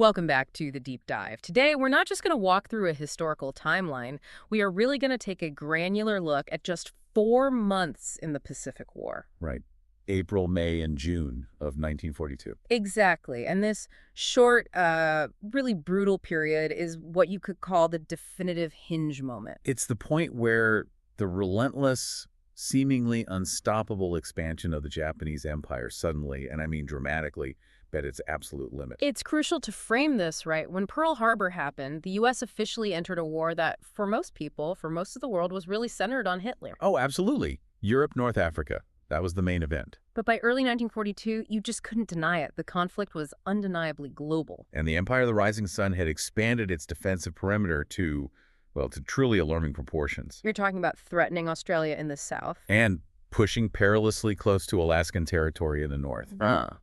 Welcome back to the deep dive. Today, we're not just going to walk through a historical timeline. We are really going to take a granular look at just 4 months in the Pacific War. Right. April, May, and June of 1942. Exactly. And this short, really brutal period is what you could call the definitive hinge moment. It's the point where the relentless, seemingly unstoppable expansion of the Japanese empire suddenly, and I mean dramatically, bet its absolute limit. It's crucial to frame this, right? When Pearl Harbor happened, the U.S. officially entered a war that, for most people, for most of the world, was really centered on Hitler. Oh, absolutely. Europe, North Africa. That was the main event. But by early 1942, you just couldn't deny it. The conflict was undeniably global. And the Empire of the Rising Sun had expanded its defensive perimeter to, well, to truly alarming proportions. You're talking about threatening Australia in the south. And pushing perilously close to Alaskan territory in the north.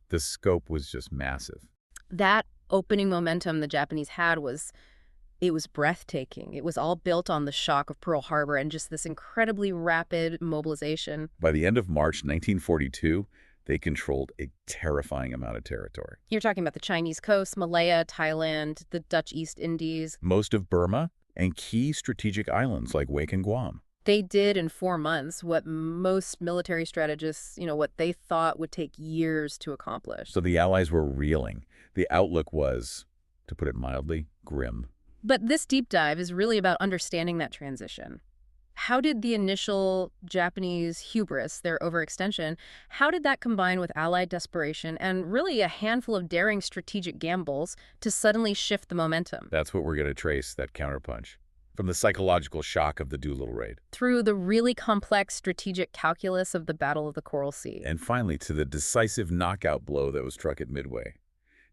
The scope was just massive. That opening momentum the Japanese had was breathtaking. It was all built on the shock of Pearl Harbor and just this incredibly rapid mobilization. By the end of March 1942, they controlled a terrifying amount of territory. You're talking about the Chinese coast, Malaya, Thailand, the Dutch East Indies. Most of Burma and key strategic islands like Wake and Guam. They did in 4 months what most military strategists, what they thought would take years to accomplish. So the Allies were reeling. The outlook was, to put it mildly, grim. But this deep dive is really about understanding that transition. How did the initial Japanese hubris, their overextension, how did that combine with Allied desperation and really a handful of daring strategic gambles to suddenly shift the momentum? That's what we're going to trace, that counterpunch. From the psychological shock of the Doolittle Raid. Through the really complex strategic calculus of the Battle of the Coral Sea. And finally, to the decisive knockout blow that was struck at Midway.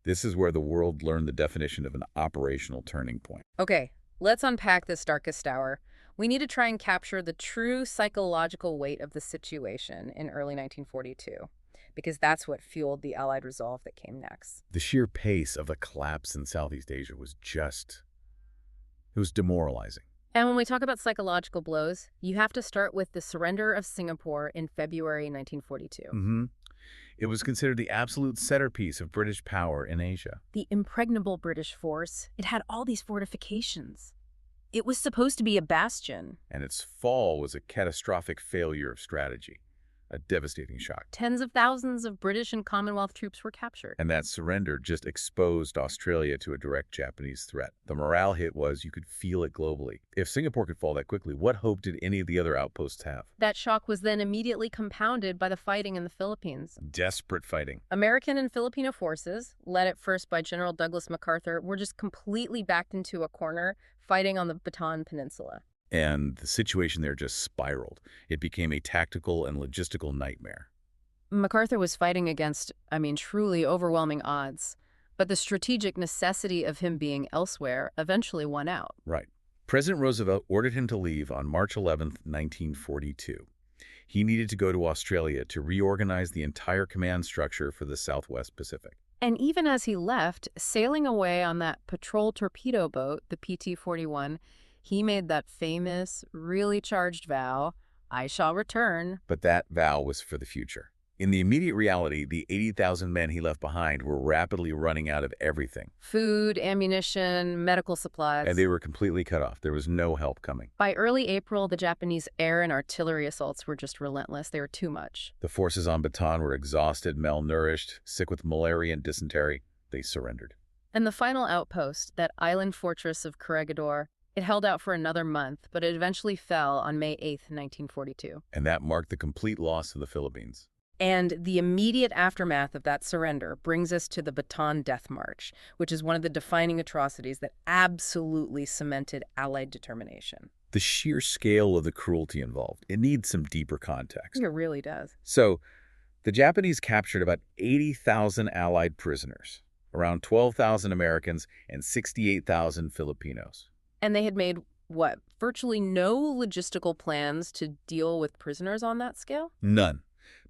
This is where the world learned the definition of an operational turning point. Okay, let's unpack this darkest hour. We need to try and capture the true psychological weight of the situation in early 1942, because that's what fueled the Allied resolve that came next. The sheer pace of the collapse in Southeast Asia was it was demoralizing. And when we talk about psychological blows, you have to start with the surrender of Singapore in February 1942. It was considered the absolute centerpiece of British power in Asia. The impregnable British force, it had all these fortifications. It was supposed to be a bastion. And its fall was a catastrophic failure of strategy, a devastating shock. Tens of thousands of British and Commonwealth troops were captured. And that surrender just exposed Australia to a direct Japanese threat. The morale hit was you could feel it globally. If Singapore could fall that quickly, what hope did any of the other outposts have? That shock was then immediately compounded by the fighting in the Philippines. Desperate fighting. American and Filipino forces, led at first by General Douglas MacArthur, were just completely backed into a corner, fighting on the Bataan Peninsula. And the situation there just spiraled. It became a tactical and logistical nightmare. MacArthur was fighting against, truly overwhelming odds. But the strategic necessity of him being elsewhere eventually won out. Right. President Roosevelt ordered him to leave on March 11, 1942. He needed to go to Australia to reorganize the entire command structure for the Southwest Pacific. And even as he left, sailing away on that patrol torpedo boat, the PT-41, he made that famous, really charged vow, "I shall return." But that vow was for the future. In the immediate reality, the 80,000 men he left behind were rapidly running out of everything. Food, ammunition, medical supplies. And they were completely cut off. There was no help coming. By early April, the Japanese air and artillery assaults were just relentless. They were too much. The forces on Bataan were exhausted, malnourished, sick with malaria and dysentery. They surrendered. And the final outpost, that island fortress of Corregidor, it held out for another month, but it eventually fell on May 8th, 1942. And that marked the complete loss of the Philippines. And the immediate aftermath of that surrender brings us to the Bataan Death March, which is one of the defining atrocities that absolutely cemented Allied determination. The sheer scale of the cruelty involved, it needs some deeper context. It really does. So, the Japanese captured about 80,000 Allied prisoners, around 12,000 Americans, and 68,000 Filipinos. And they had made, virtually no logistical plans to deal with prisoners on that scale? None.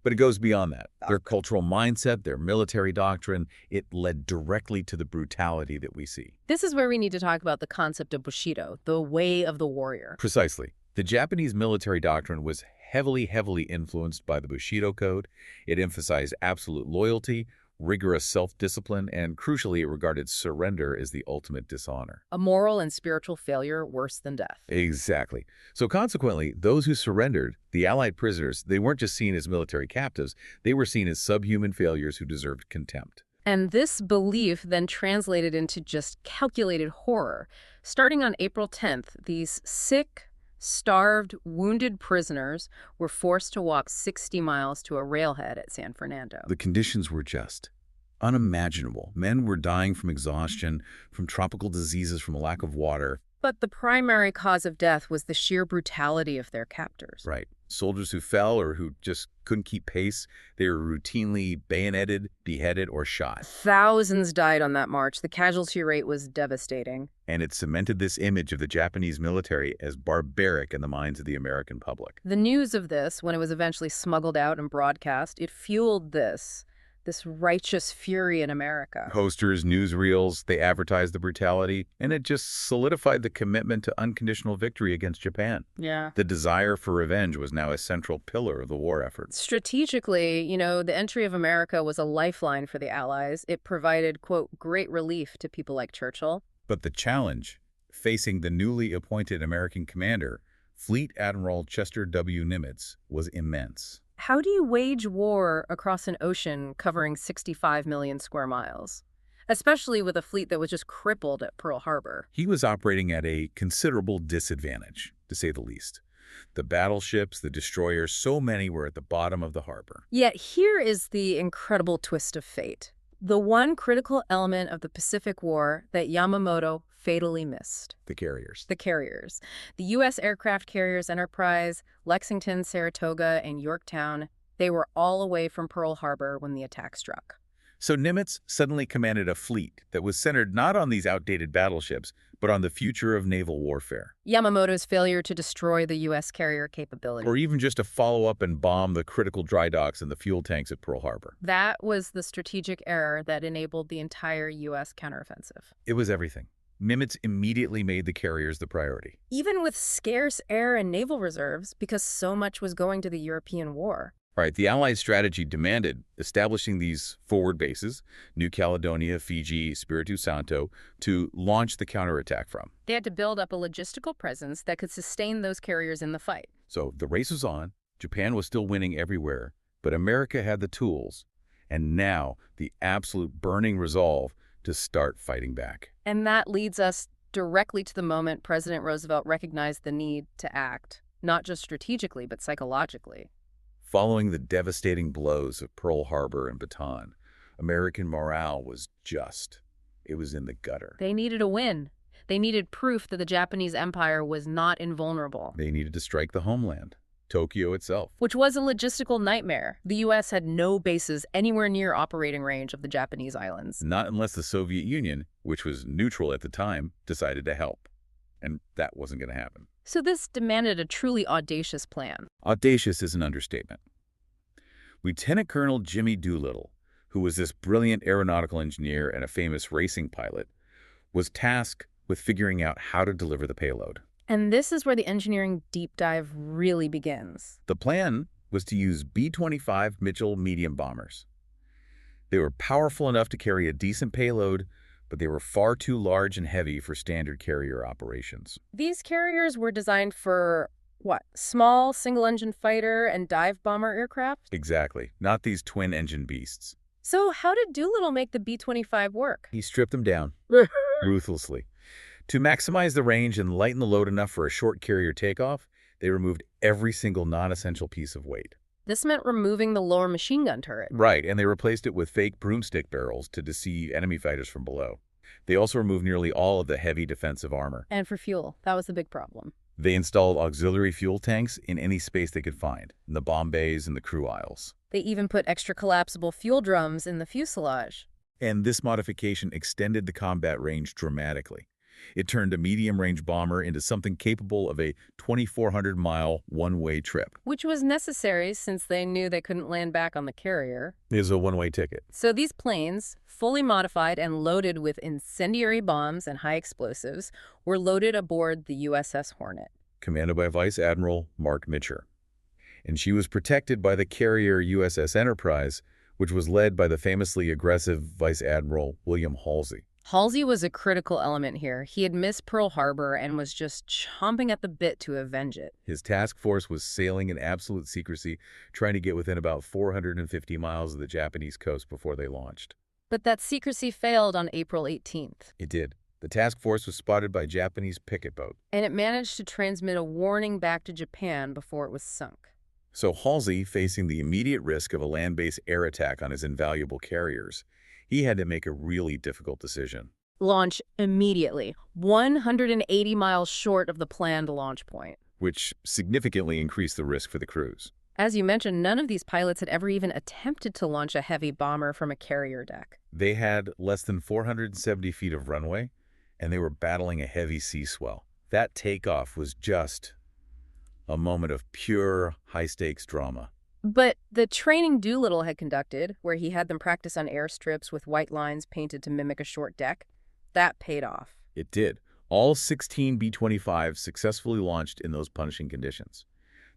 But it goes beyond that. Their cultural mindset, their military doctrine, it led directly to the brutality that we see. This is where we need to talk about the concept of Bushido, the way of the warrior. Precisely. The Japanese military doctrine was heavily influenced by the Bushido Code. It emphasized absolute loyalty, rigorous self-discipline, and crucially, it regarded surrender as the ultimate dishonor. A moral and spiritual failure worse than death. Exactly. So consequently, those who surrendered, the Allied prisoners, they weren't just seen as military captives, they were seen as subhuman failures who deserved contempt. And this belief then translated into just calculated horror. Starting on April 10th, these sick, starved, wounded prisoners were forced to walk 60 miles to a railhead at San Fernando. The conditions were just unimaginable. Men were dying from exhaustion, from tropical diseases, from a lack of water. But the primary cause of death was the sheer brutality of their captors. Right. Soldiers who fell or who just couldn't keep pace, they were routinely bayoneted, beheaded, or shot. Thousands died on that march. The casualty rate was devastating. And it cemented this image of the Japanese military as barbaric in the minds of the American public. The news of this, when it was eventually smuggled out and broadcast, it fueled this righteous fury in America. Posters, newsreels, they advertised the brutality, and it just solidified the commitment to unconditional victory against Japan. Yeah. The desire for revenge was now a central pillar of the war effort. Strategically, the entry of America was a lifeline for the Allies. It provided, quote, great relief to people like Churchill. But the challenge, facing the newly appointed American commander, Fleet Admiral Chester W. Nimitz, was immense. How do you wage war across an ocean covering 65 million square miles, especially with a fleet that was just crippled at Pearl Harbor? He was operating at a considerable disadvantage, to say the least. The battleships, the destroyers, so many were at the bottom of the harbor. Yet here is the incredible twist of fate. The one critical element of the Pacific War that Yamamoto fatally missed. The carriers. The carriers. The U.S. aircraft carriers Enterprise, Lexington, Saratoga, and Yorktown, they were all away from Pearl Harbor when the attack struck. So Nimitz suddenly commanded a fleet that was centered not on these outdated battleships, but on the future of naval warfare. Yamamoto's failure to destroy the U.S. carrier capability. Or even just to follow up and bomb the critical dry docks and the fuel tanks at Pearl Harbor. That was the strategic error that enabled the entire U.S. counteroffensive. It was everything. Nimitz immediately made the carriers the priority. Even with scarce air and naval reserves, because so much was going to the European war. Right, the Allied strategy demanded establishing these forward bases, New Caledonia, Fiji, Espiritu Santo, to launch the counterattack from. They had to build up a logistical presence that could sustain those carriers in the fight. So the race was on, Japan was still winning everywhere, but America had the tools, and now the absolute burning resolve to start fighting back. And that leads us directly to the moment President Roosevelt recognized the need to act, not just strategically, but psychologically. Following the devastating blows of Pearl Harbor and Bataan, American morale was it was in the gutter. They needed a win. They needed proof that the Japanese Empire was not invulnerable. They needed to strike the homeland, Tokyo itself. Which was a logistical nightmare. The U.S. had no bases anywhere near operating range of the Japanese islands. Not unless the Soviet Union, which was neutral at the time, decided to help. And that wasn't going to happen. So this demanded a truly audacious plan. Audacious is an understatement. Lieutenant Colonel Jimmy Doolittle, who was this brilliant aeronautical engineer and a famous racing pilot, was tasked with figuring out how to deliver the payload. And this is where the engineering deep dive really begins. The plan was to use B-25 Mitchell medium bombers. They were powerful enough to carry a decent payload, but they were far too large and heavy for standard carrier operations. These carriers were designed for, what, small single-engine fighter and dive bomber aircraft? Exactly, not these twin-engine beasts. So how did Doolittle make the B-25 work? He stripped them down, ruthlessly. To maximize the range and lighten the load enough for a short carrier takeoff, they removed every single non-essential piece of weight. This meant removing the lower machine gun turret. Right, and they replaced it with fake broomstick barrels to deceive enemy fighters from below. They also removed nearly all of the heavy defensive armor. And for fuel, that was the big problem. They installed auxiliary fuel tanks in any space they could find, in the bomb bays and the crew aisles. They even put extra collapsible fuel drums in the fuselage. And this modification extended the combat range dramatically. It turned a medium-range bomber into something capable of a 2,400-mile one-way trip. Which was necessary since they knew they couldn't land back on the carrier. It was a one-way ticket. So these planes, fully modified and loaded with incendiary bombs and high explosives, were loaded aboard the USS Hornet. Commanded by Vice Admiral Mark Mitcher. And she was protected by the carrier USS Enterprise, which was led by the famously aggressive Vice Admiral William Halsey. Halsey was a critical element here. He had missed Pearl Harbor and was just chomping at the bit to avenge it. His task force was sailing in absolute secrecy, trying to get within about 450 miles of the Japanese coast before they launched. But that secrecy failed on April 18th. It did. The task force was spotted by a Japanese picket boat. And it managed to transmit a warning back to Japan before it was sunk. So Halsey, facing the immediate risk of a land-based air attack on his invaluable carriers, he had to make a really difficult decision. Launch immediately, 180 miles short of the planned launch point. Which significantly increased the risk for the crews. As you mentioned, none of these pilots had ever even attempted to launch a heavy bomber from a carrier deck. They had less than 470 feet of runway, and they were battling a heavy sea swell. That takeoff was just a moment of pure high-stakes drama. But the training Doolittle had conducted, where he had them practice on airstrips with white lines painted to mimic a short deck, that paid off. It did. All 16 B-25s successfully launched in those punishing conditions.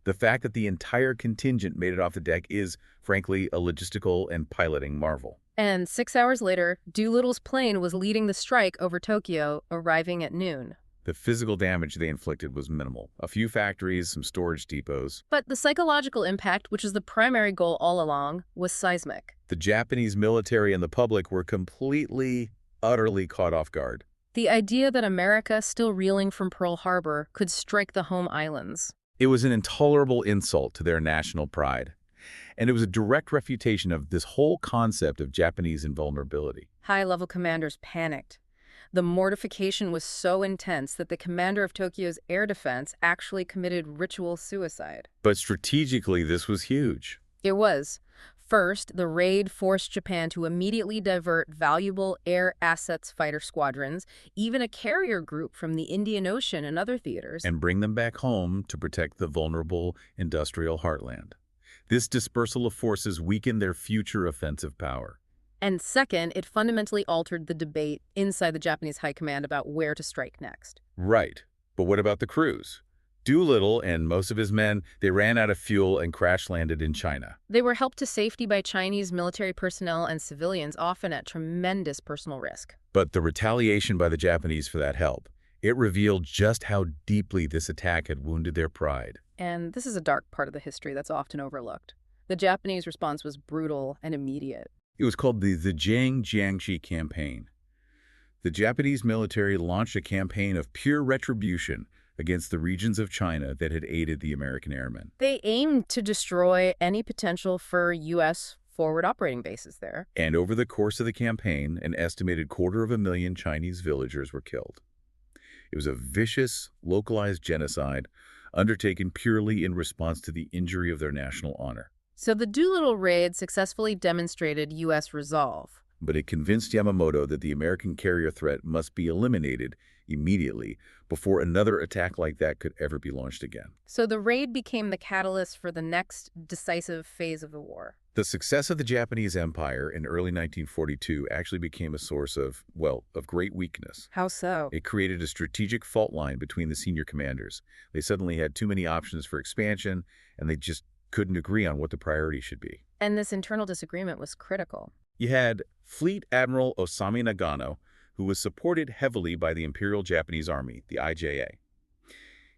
The fact that the entire contingent made it off the deck is, frankly, a logistical and piloting marvel. And 6 hours later, Doolittle's plane was leading the strike over Tokyo, arriving at noon. The physical damage they inflicted was minimal. A few factories, some storage depots. But the psychological impact, which was the primary goal all along, was seismic. The Japanese military and the public were completely, utterly caught off guard. The idea that America, still reeling from Pearl Harbor, could strike the home islands. It was an intolerable insult to their national pride. And it was a direct refutation of this whole concept of Japanese invulnerability. High-level commanders panicked. The mortification was so intense that the commander of Tokyo's air defense actually committed ritual suicide. But strategically, this was huge. It was. First, the raid forced Japan to immediately divert valuable air assets fighter squadrons, even a carrier group from the Indian Ocean and other theaters, And bring them back home to protect the vulnerable industrial heartland. This dispersal of forces weakened their future offensive power. And second, it fundamentally altered the debate inside the Japanese high command about where to strike next. Right. But what about the crews? Doolittle and most of his men, they ran out of fuel and crash-landed in China. They were helped to safety by Chinese military personnel and civilians, often at tremendous personal risk. But the retaliation by the Japanese for that help, it revealed just how deeply this attack had wounded their pride. And this is a dark part of the history that's often overlooked. The Japanese response was brutal and immediate. It was called the Jiangxi Campaign. The Japanese military launched a campaign of pure retribution against the regions of China that had aided the American airmen. They aimed to destroy any potential for U.S. forward operating bases there. And over the course of the campaign, an estimated 250,000 Chinese villagers were killed. It was a vicious, localized genocide undertaken purely in response to the injury of their national honor. So the Doolittle Raid successfully demonstrated U.S. resolve. But it convinced Yamamoto that the American carrier threat must be eliminated immediately before another attack like that could ever be launched again. So the raid became the catalyst for the next decisive phase of the war. The success of the Japanese Empire in early 1942 actually became a source of, well, of great weakness. How so? It created a strategic fault line between the senior commanders. They suddenly had too many options for expansion, and they just couldn't agree on what the priority should be. And this internal disagreement was critical. You had Fleet Admiral Osamu Nagano, who was supported heavily by the Imperial Japanese Army, the IJA.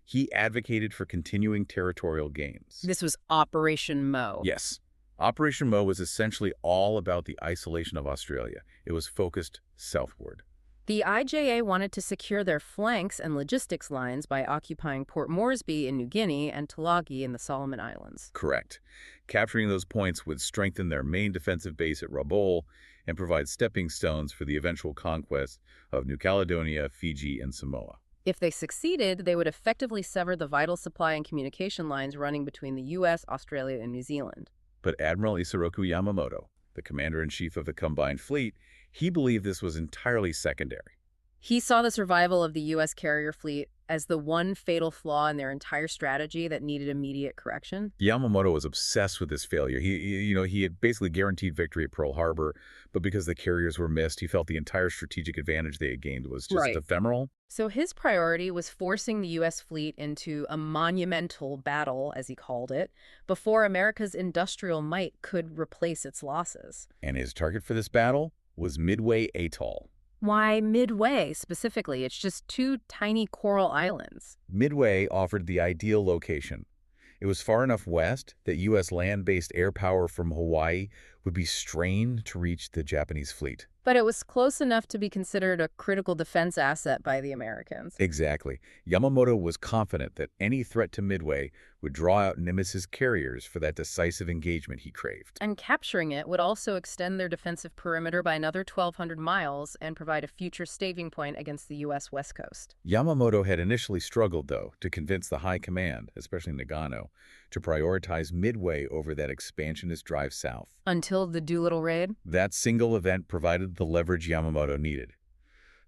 He advocated for continuing territorial gains. This was Operation Mo. Yes. Operation Mo was essentially all about the isolation of Australia. It was focused southward. The IJA wanted to secure their flanks and logistics lines by occupying Port Moresby in New Guinea and Tulagi in the Solomon Islands. Correct. Capturing those points would strengthen their main defensive base at Rabaul and provide stepping stones for the eventual conquest of New Caledonia, Fiji, and Samoa. If they succeeded, they would effectively sever the vital supply and communication lines running between the U.S., Australia, and New Zealand. But Admiral Isoroku Yamamoto, the commander-in-chief of the combined fleet, he believed this was entirely secondary. He saw the survival of the U.S. carrier fleet as the one fatal flaw in their entire strategy that needed immediate correction. Yamamoto was obsessed with this failure. He had basically guaranteed victory at Pearl Harbor, but because the carriers were missed, he felt the entire strategic advantage they had gained was just Right. ephemeral. So his priority was forcing the U.S. fleet into a monumental battle, as he called it, before America's industrial might could replace its losses. And his target for this battle was Midway Atoll. Why Midway, specifically? It's just two tiny coral islands. Midway offered the ideal location. It was far enough west that U.S. land-based air power from Hawaii would be strained to reach the Japanese fleet. But it was close enough to be considered a critical defense asset by the Americans. Exactly. Yamamoto was confident that any threat to Midway would draw out Nimitz's carriers for that decisive engagement he craved. And capturing it would also extend their defensive perimeter by another 1,200 miles and provide a future staving point against the U.S. West Coast. Yamamoto had initially struggled, though, to convince the high command, especially Nagano, to prioritize Midway over that expansionist drive south. Until the Doolittle Raid? That single event provided the leverage Yamamoto needed.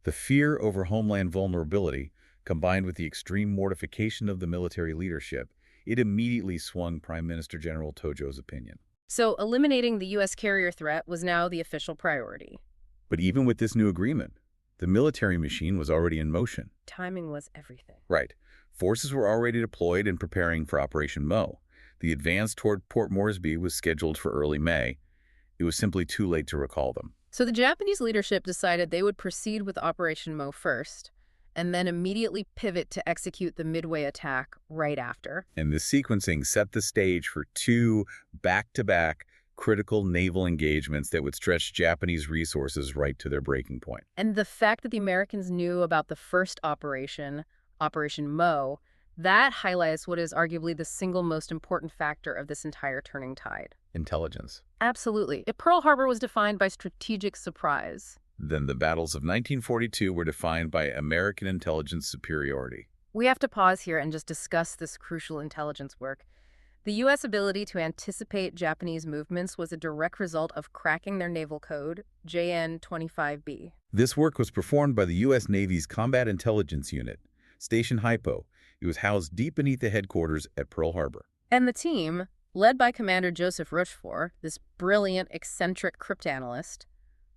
The fear over homeland vulnerability, combined with the extreme mortification of the military leadership, it immediately swung Prime Minister General Tojo's opinion. So eliminating the U.S. carrier threat was now the official priority. But even with this new agreement, the military machine was already in motion. Timing was everything. Right. Forces were already deployed and preparing for Operation Mo. The advance toward Port Moresby was scheduled for early May. It was simply too late to recall them. So the Japanese leadership decided they would proceed with Operation Mo first, and then immediately pivot to execute the Midway attack right after. And this sequencing set the stage for two back-to-back critical naval engagements that would stretch Japanese resources right to their breaking point. And the fact that the Americans knew about the first operation, Operation Mo, that highlights what is arguably the single most important factor of this entire turning tide. Intelligence. Absolutely. If Pearl Harbor was defined by strategic surprise, Then the battles of 1942 were defined by American intelligence superiority. we have to pause here and just discuss this crucial intelligence work. The U.S. ability to anticipate Japanese movements was a direct result of cracking their naval code, JN-25B. This work was performed by the U.S. Navy's Combat Intelligence Unit, Station Hypo. It was housed deep beneath the headquarters at Pearl Harbor. And the team, led by Commander Joseph Rochefort, this brilliant, eccentric cryptanalyst,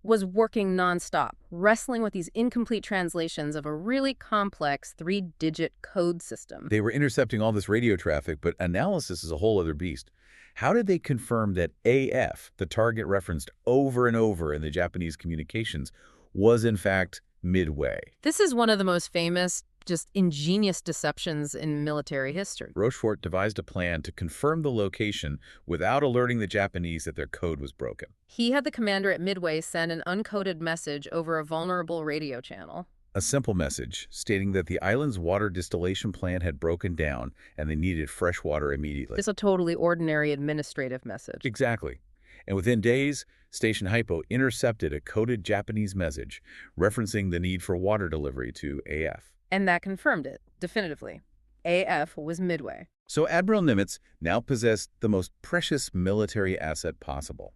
was working nonstop, wrestling with these incomplete translations of a really complex three-digit code system. They were intercepting all this radio traffic, but analysis is a whole other beast. How did they confirm that AF, the target referenced over and over in the Japanese communications, was in fact Midway? This is one of the most famous, just ingenious deceptions in military history. Rochefort devised a plan to confirm the location without alerting the Japanese that their code was broken. He had the commander at Midway send an uncoded message over a vulnerable radio channel. A simple message stating that the island's water distillation plant had broken down and they needed fresh water immediately. It's a totally ordinary administrative message. Exactly. And within days, Station Hypo intercepted a coded Japanese message referencing the need for water delivery to AF. And that confirmed it, definitively. AF was Midway. So Admiral Nimitz now possessed the most precious military asset possible.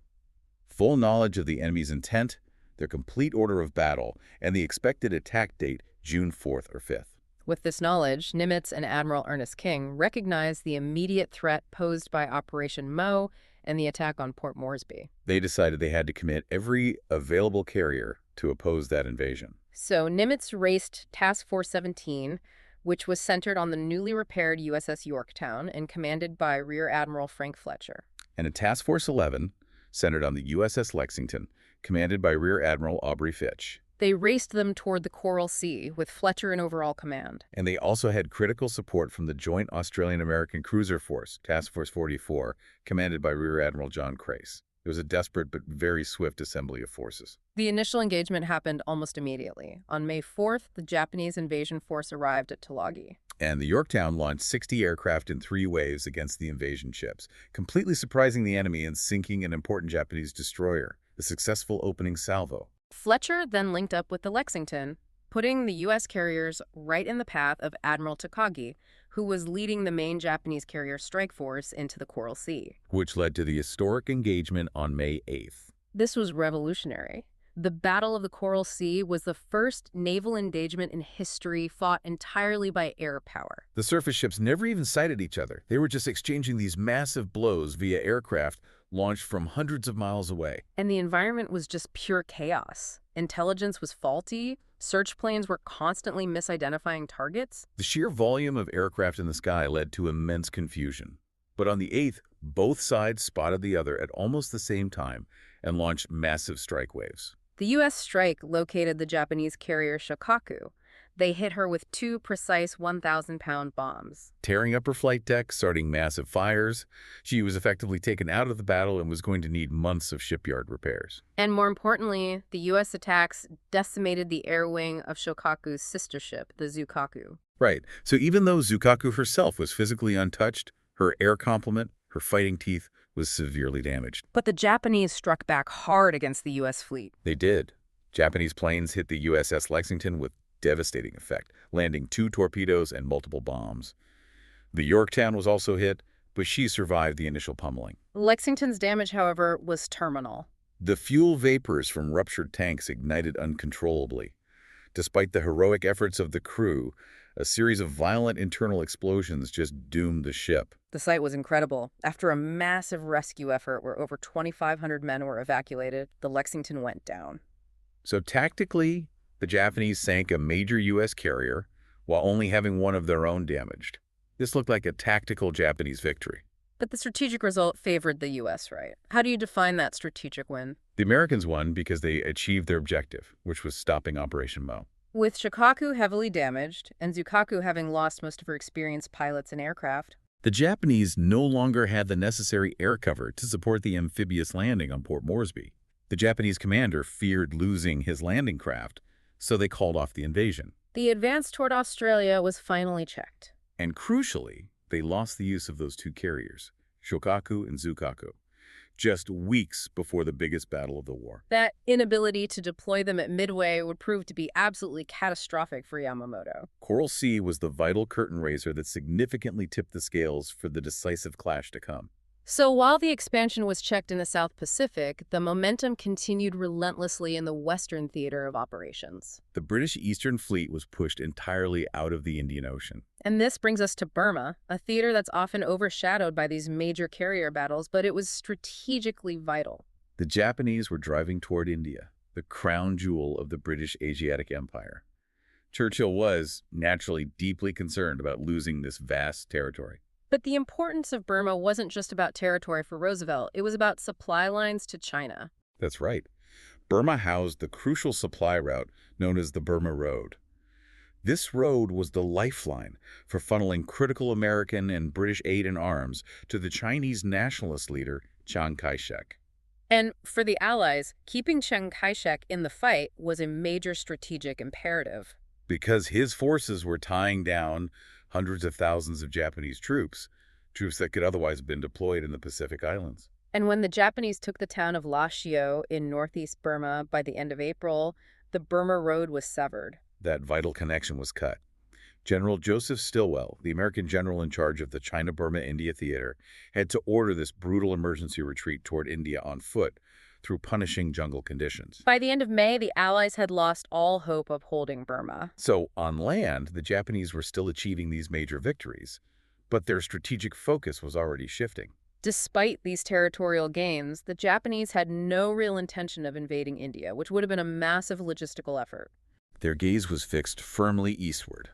Full knowledge of the enemy's intent, their complete order of battle, and the expected attack date, June 4th or 5th. With this knowledge, Nimitz and Admiral Ernest King recognized the immediate threat posed by Operation Mo and the attack on Port Moresby. They decided they had to commit every available carrier to oppose that invasion. So Nimitz raced Task Force 17, which was centered on the newly repaired USS Yorktown and commanded by Rear Admiral Frank Fletcher. And a Task Force 11, centered on the USS Lexington, commanded by Rear Admiral Aubrey Fitch. They raced them toward the Coral Sea, with Fletcher in overall command. And they also had critical support from the Joint Australian-American Cruiser Force, Task Force 44, commanded by Rear Admiral John Crace. It was a desperate but very swift assembly of forces. The initial engagement happened almost immediately. On May 4th, the Japanese invasion force arrived at Tulagi. And the Yorktown launched 60 aircraft in 3 waves against the invasion ships, completely surprising the enemy and sinking an important Japanese destroyer, the successful opening salvo. Fletcher then linked up with the Lexington, putting the U.S. carriers right in the path of Admiral Takagi, who was leading the main Japanese carrier strike force into the Coral Sea. Which led to the historic engagement on May 8th. This was revolutionary. The Battle of the Coral Sea was the first naval engagement in history fought entirely by air power. The surface ships never even sighted each other. They were just exchanging these massive blows via aircraft launched from hundreds of miles away. And the environment was just pure chaos. Intelligence was faulty, search planes were constantly misidentifying targets. The sheer volume of aircraft in the sky led to immense confusion. But on the 8th, both sides spotted the other at almost the same time and launched massive strike waves. The U.S. strike located the Japanese carrier Shokaku. They hit her with two precise 1,000-pound bombs. Tearing up her flight deck, starting massive fires, she was effectively taken out of the battle and was going to need months of shipyard repairs. And more importantly, the U.S. attacks decimated the air wing of Shokaku's sister ship, the Zukaku. Right, so even though Zukaku herself was physically untouched, her air complement, her fighting teeth, was severely damaged. But the Japanese struck back hard against the U.S. fleet. They did. Japanese planes hit the USS Lexington with devastating effect, landing 2 torpedoes and multiple bombs. The Yorktown was also hit, but she survived the initial pummeling. Lexington's damage, however, was terminal. The fuel vapors from ruptured tanks ignited uncontrollably. Despite the heroic efforts of the crew, a series of violent internal explosions just doomed the ship. The sight was incredible. After a massive rescue effort where over 2,500 men were evacuated, the Lexington went down. So tactically, the Japanese sank a major U.S. carrier while only having one of their own damaged. This looked like a tactical Japanese victory. But the strategic result favored the U.S., right? How do you define that strategic win? The Americans won because they achieved their objective, which was stopping Operation Mo. With Shokaku heavily damaged and Zukaku having lost most of her experienced pilots and aircraft, The Japanese no longer had the necessary air cover to support the amphibious landing on Port Moresby. The Japanese commander feared losing his landing craft, so they called off the invasion. the advance toward Australia was finally checked. And crucially, they lost the use of those 2 carriers, Shokaku and Zukaku, just weeks before the biggest battle of the war. That inability to deploy them at Midway would prove to be absolutely catastrophic for Yamamoto. Coral Sea was the vital curtain raiser that significantly tipped the scales for the decisive clash to come. So while the expansion was checked in the South Pacific, the momentum continued relentlessly in the Western theater of operations. The British Eastern Fleet was pushed entirely out of the Indian Ocean. And this brings us to Burma, a theater that's often overshadowed by these major carrier battles, but it was strategically vital. The Japanese were driving toward India, the crown jewel of the British Asiatic Empire. Churchill was, naturally, deeply concerned about losing this vast territory. But the importance of Burma wasn't just about territory for Roosevelt, it was about supply lines to China. That's right. Burma housed the crucial supply route known as the Burma Road. This road was the lifeline for funneling critical American and British aid and arms to the Chinese nationalist leader, Chiang Kai-shek. And for the Allies, keeping Chiang Kai-shek in the fight was a major strategic imperative. Because his forces were tying down hundreds of thousands of Japanese troops that could otherwise have been deployed in the Pacific Islands. And when the Japanese took the town of Lashio in northeast Burma by the end of April, the Burma Road was severed. That vital connection was cut. General Joseph Stilwell, the American general in charge of the China-Burma-India Theater, had to order this brutal emergency retreat toward India on foot through punishing jungle conditions. By the end of May, the Allies had lost all hope of holding Burma. So on land, the Japanese were still achieving these major victories, but their strategic focus was already shifting. Despite these territorial gains, the Japanese had no real intention of invading India, which would have been a massive logistical effort. Their gaze was fixed firmly eastward.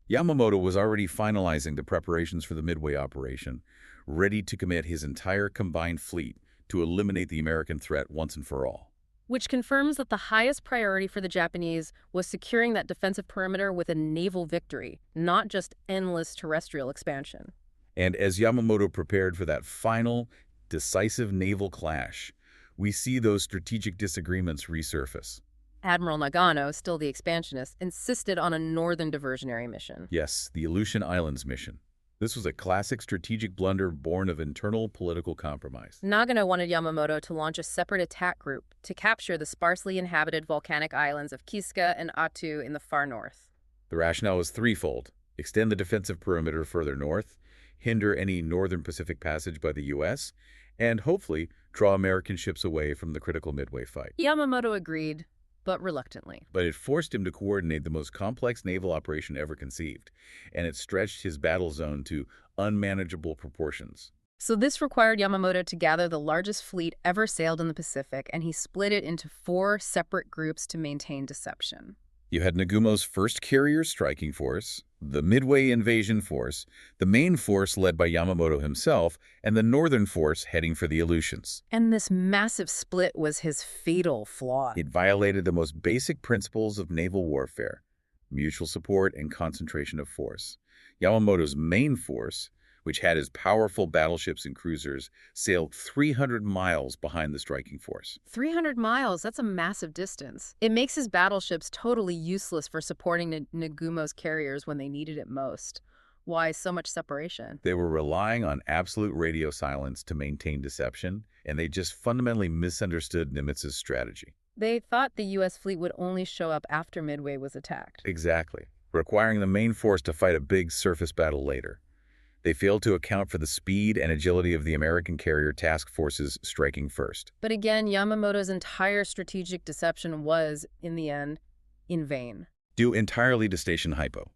Yamamoto was already finalizing the preparations for the Midway operation, ready to commit his entire combined fleet to eliminate the American threat once and for all. Which confirms that the highest priority for the Japanese was securing that defensive perimeter with a naval victory, not just endless terrestrial expansion. And as Yamamoto prepared for that final, decisive naval clash, we see those strategic disagreements resurface. Admiral Nagano, still the expansionist, insisted on a northern diversionary mission. Yes, the Aleutian Islands mission. This was a classic strategic blunder born of internal political compromise. Nagano wanted Yamamoto to launch a separate attack group to capture the sparsely inhabited volcanic islands of Kiska and Attu in the far north. The rationale was threefold: extend the defensive perimeter further north, hinder any northern Pacific passage by the U.S., and hopefully draw American ships away from the critical Midway fight. Yamamoto agreed, but reluctantly. But it forced him to coordinate the most complex naval operation ever conceived, and it stretched his battle zone to unmanageable proportions. So this required Yamamoto to gather the largest fleet ever sailed in the Pacific, and he split it into 4 separate groups to maintain deception. You had Nagumo's first carrier striking force, the Midway invasion force, the main force led by Yamamoto himself, and the northern force heading for the Aleutians. And this massive split was his fatal flaw. It violated the most basic principles of naval warfare: mutual support and concentration of force. Yamamoto's main force, which had his powerful battleships and cruisers, sailed 300 miles behind the striking force. 300 miles, that's a massive distance. It makes his battleships totally useless for supporting Nagumo's carriers when they needed it most. Why so much separation? They were relying on absolute radio silence to maintain deception, and they just fundamentally misunderstood Nimitz's strategy. They thought the U.S. fleet would only show up after Midway was attacked. Exactly, requiring the main force to fight a big surface battle later. They failed to account for the speed and agility of the American carrier task forces striking first. But again, Yamamoto's entire strategic deception was, in the end, in vain. Due entirely to Station Hypo.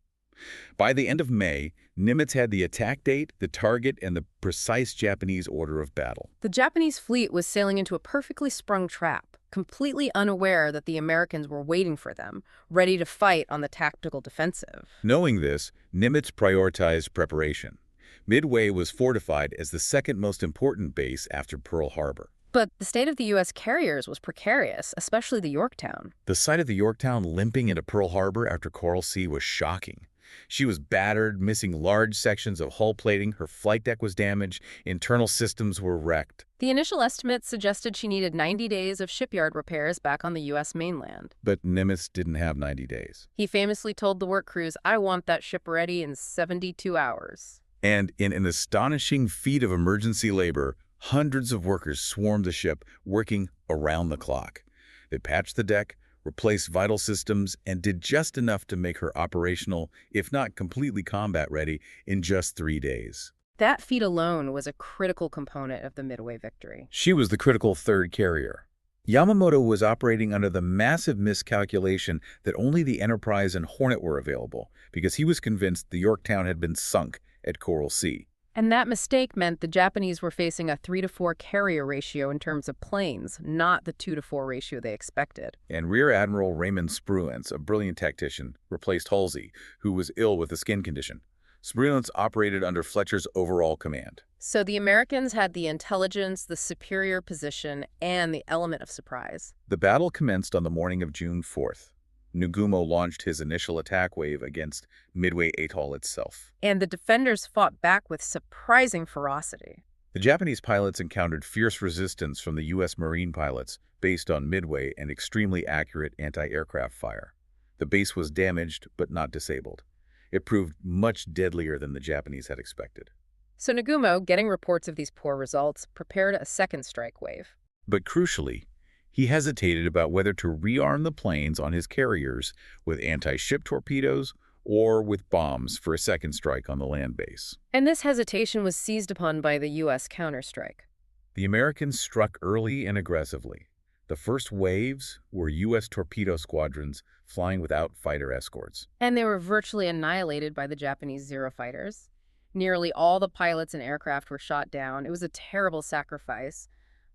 By the end of May, Nimitz had the attack date, the target, and the precise Japanese order of battle. The Japanese fleet was sailing into a perfectly sprung trap, completely unaware that the Americans were waiting for them, ready to fight on the tactical defensive. Knowing this, Nimitz prioritized preparation. Midway was fortified as the second most important base after Pearl Harbor. But the state of the U.S. carriers was precarious, especially the Yorktown. The sight of the Yorktown limping into Pearl Harbor after Coral Sea was shocking. She was battered, missing large sections of hull plating, her flight deck was damaged, internal systems were wrecked. The initial estimates suggested she needed 90 days of shipyard repairs back on the U.S. mainland. But Nimitz didn't have 90 days. He famously told the work crews, "I want that ship ready in 72 hours. And in an astonishing feat of emergency labor, hundreds of workers swarmed the ship, working around the clock. They patched the deck, replaced vital systems, and did just enough to make her operational, if not completely combat-ready, in just 3 days. That feat alone was a critical component of the Midway victory. She was the critical third carrier. Yamamoto was operating under the massive miscalculation that only the Enterprise and Hornet were available, because he was convinced the Yorktown had been sunk at Coral Sea. And that mistake meant the Japanese were facing a 3-to-4 carrier ratio in terms of planes, not the 2-to-4 ratio they expected. And Rear Admiral Raymond Spruance, a brilliant tactician, replaced Halsey, who was ill with a skin condition. Spruance operated under Fletcher's overall command. So the Americans had the intelligence, the superior position, and the element of surprise. The battle commenced on the morning of June 4th. Nagumo launched his initial attack wave against Midway Atoll itself. And the defenders fought back with surprising ferocity. The Japanese pilots encountered fierce resistance from the U.S. Marine pilots based on Midway and extremely accurate anti-aircraft fire. The base was damaged but not disabled. It proved much deadlier than the Japanese had expected. So Nagumo, getting reports of these poor results, prepared a second strike wave. But crucially, he hesitated about whether to rearm the planes on his carriers with anti-ship torpedoes or with bombs for a second strike on the land base. And this hesitation was seized upon by the U.S. counterstrike. The Americans struck early and aggressively. The first waves were U.S. torpedo squadrons flying without fighter escorts. And they were virtually annihilated by the Japanese Zero fighters. Nearly all the pilots and aircraft were shot down. It was a terrible sacrifice.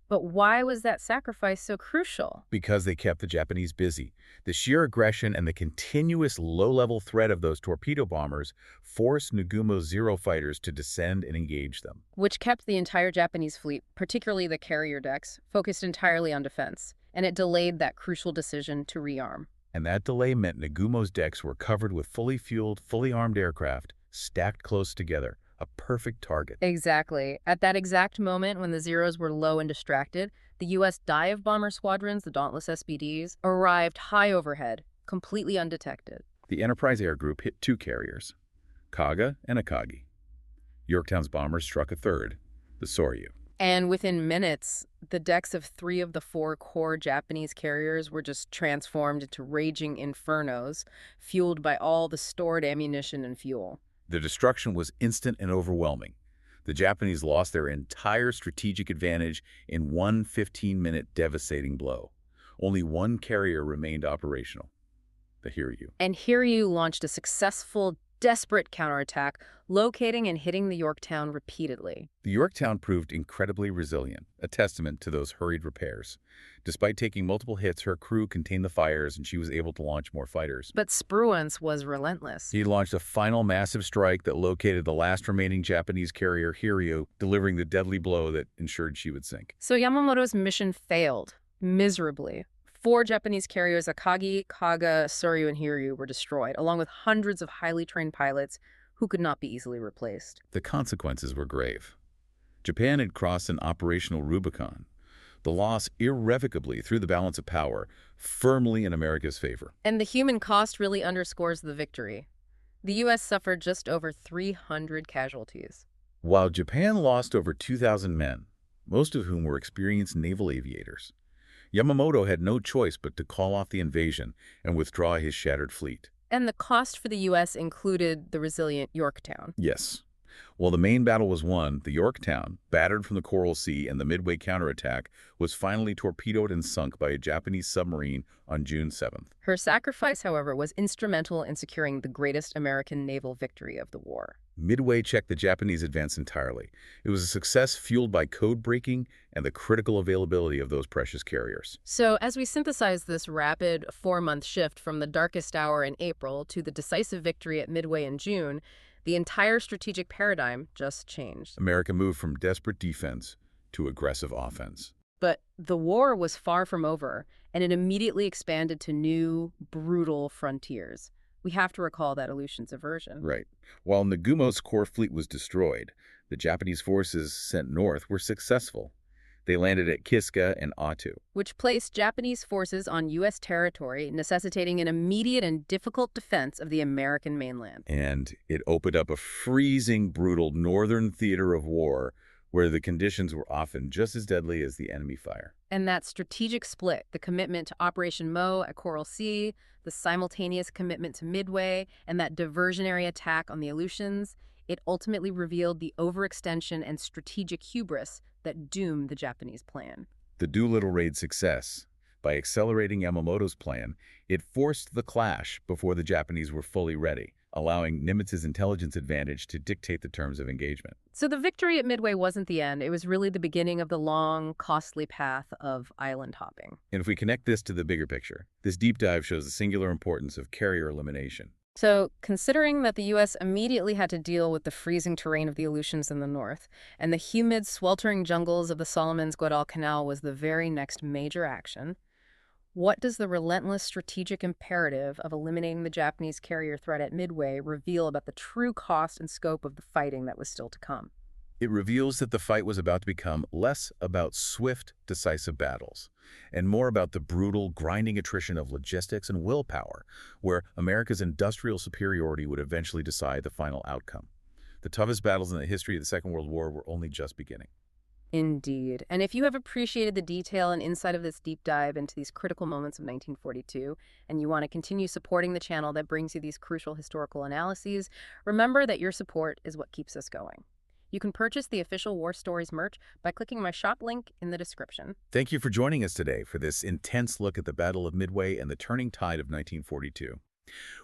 But why was that sacrifice so crucial? Because they kept the Japanese busy. The sheer aggression and the continuous low-level threat of those torpedo bombers forced Nagumo's Zero fighters to descend and engage them. Which kept the entire Japanese fleet, particularly the carrier decks, focused entirely on defense. And it delayed that crucial decision to rearm. And that delay meant Nagumo's decks were covered with fully fueled, fully armed aircraft, stacked close together. A perfect target. Exactly. At that exact moment when the Zeros were low and distracted, the U.S. dive bomber squadrons, the Dauntless SBDs, arrived high overhead, completely undetected. The Enterprise Air Group hit 2 carriers, Kaga and Akagi. Yorktown's bombers struck a third, the Soryu. And within minutes, the decks of 3 of the 4 core Japanese carriers were just transformed into raging infernos, fueled by all the stored ammunition and fuel. The destruction was instant and overwhelming. The Japanese lost their entire strategic advantage in one 15-minute devastating blow. Only one carrier remained operational, the Hiryu. And Hiryu launched a successful, desperate counterattack, locating and hitting the Yorktown repeatedly. The Yorktown proved incredibly resilient, a testament to those hurried repairs. Despite taking multiple hits, her crew contained the fires and she was able to launch more fighters. But Spruance was relentless. He launched a final massive strike that located the last remaining Japanese carrier, Hiryu, delivering the deadly blow that ensured she would sink. So Yamamoto's mission failed, miserably. 4 Japanese carriers, Akagi, Kaga, Soryu, and Hiryu, were destroyed, along with hundreds of highly trained pilots who could not be easily replaced. The consequences were grave. Japan had crossed an operational Rubicon. The loss irrevocably threw the balance of power firmly in America's favor. And the human cost really underscores the victory. The U.S. suffered just over 300 casualties. While Japan lost over 2,000 men, most of whom were experienced naval aviators, Yamamoto had no choice but to call off the invasion and withdraw his shattered fleet. And the cost for the U.S. included the resilient Yorktown. Yes. While the main battle was won, the Yorktown, battered from the Coral Sea and the Midway counterattack, was finally torpedoed and sunk by a Japanese submarine on June 7th. Her sacrifice, however, was instrumental in securing the greatest American naval victory of the war. Midway checked the Japanese advance entirely. It was a success fueled by code-breaking and the critical availability of those precious carriers. So as we synthesize this rapid 4-month shift from the darkest hour in April to the decisive victory at Midway in June, the entire strategic paradigm just changed. America moved from desperate defense to aggressive offense. But the war was far from over, and it immediately expanded to new, brutal frontiers. We have to recall that Aleutian's aversion. Right. While Nagumo's core fleet was destroyed, the Japanese forces sent north were successful. They landed at Kiska and Attu, which placed Japanese forces on U.S. territory, necessitating an immediate and difficult defense of the American mainland. And it opened up a freezing, brutal northern theater of war where the conditions were often just as deadly as the enemy fire. And that strategic split, the commitment to Operation Mo at Coral Sea, the simultaneous commitment to Midway, and that diversionary attack on the Aleutians, it ultimately revealed the overextension and strategic hubris that doomed the Japanese plan. The Doolittle Raid's success, by accelerating Yamamoto's plan, it forced the clash before the Japanese were fully ready, allowing Nimitz's intelligence advantage to dictate the terms of engagement. So the victory at Midway wasn't the end. It was really the beginning of the long, costly path of island hopping. And if we connect this to the bigger picture, this deep dive shows the singular importance of carrier elimination. So, considering that the U.S. immediately had to deal with the freezing terrain of the Aleutians in the north, and the humid, sweltering jungles of the Solomons-Guadalcanal was the very next major action, what does the relentless strategic imperative of eliminating the Japanese carrier threat at Midway reveal about the true cost and scope of the fighting that was still to come? It reveals that the fight was about to become less about swift, decisive battles, and more about the brutal, grinding attrition of logistics and willpower, where America's industrial superiority would eventually decide the final outcome. The toughest battles in the history of the Second World War were only just beginning. Indeed. And if you have appreciated the detail and insight of this deep dive into these critical moments of 1942, and you want to continue supporting the channel that brings you these crucial historical analyses, remember that your support is what keeps us going. You can purchase the official War Stories merch by clicking my shop link in the description. Thank you for joining us today for this intense look at the Battle of Midway and the turning tide of 1942.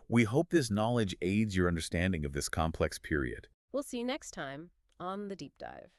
We hope this knowledge aids your understanding of this complex period. We'll see you next time on The Deep Dive.